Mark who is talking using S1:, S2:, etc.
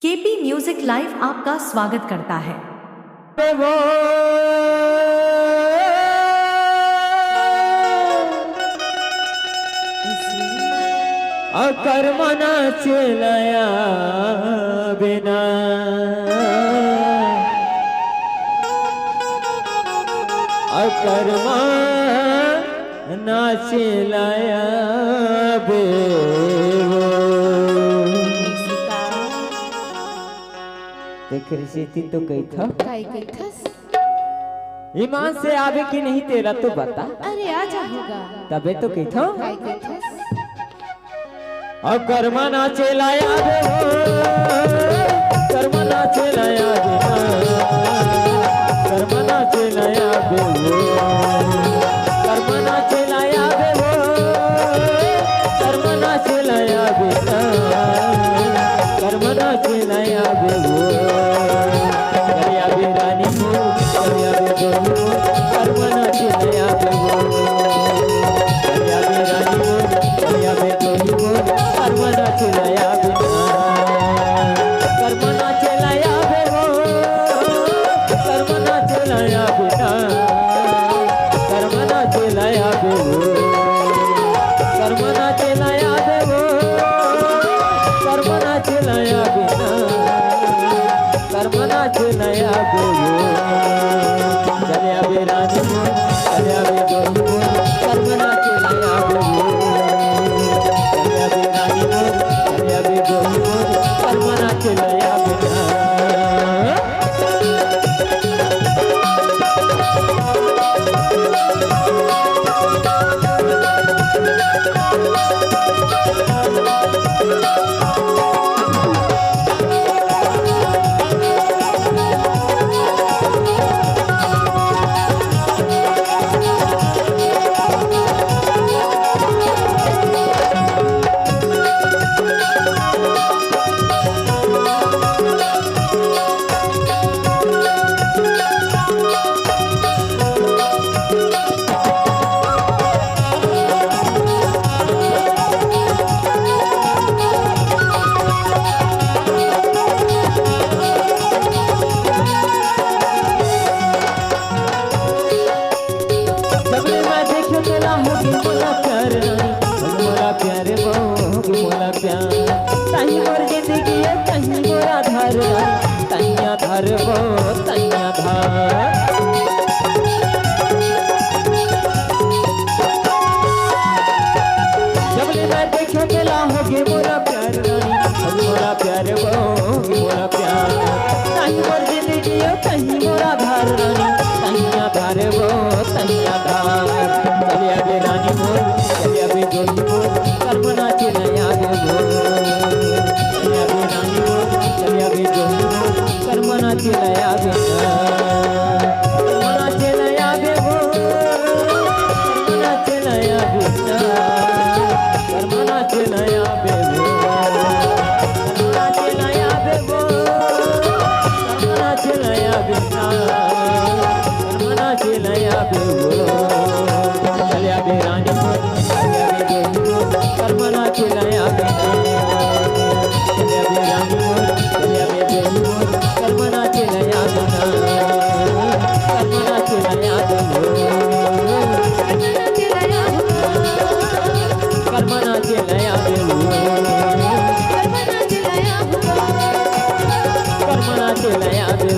S1: KP music live आपका स्वागत करता है।
S2: कर्मना चलाया बिना कर्मा ना चलाया बे देख ऋषि तो कही था ईमान से आवे कि नहीं तेरा तो बता।
S3: अरे आ जाऊंगा
S2: तबे तो कही था और कर्मा ना चलाया बे कर्मा ना चलाया बे कर्मा ना चलाया बे कर्मा ना चलाया बे कर्मा ना चलाया बे कर्मा ना चलाया बे करिया बे रानी को करिया बे गोलू कर्मा ना चलाया बे करिया बे रानी को करिया बे गोलू कर्मा ना चलाया बे कर्मा ना चलाया बे कर्मा ना चलाया बे कर्मा ना चलाया बे कर्मा ना चलाया बे कर्मा ना चलाया बे कर्मा ना चलाया बे चलिया बे रानी को चलिया बे गोलू कर्मा ना चलाया बे चलिया बे रानी को चलिया बे गोलू कर्मा ना चलाया बे कर्मा ना चलाया बे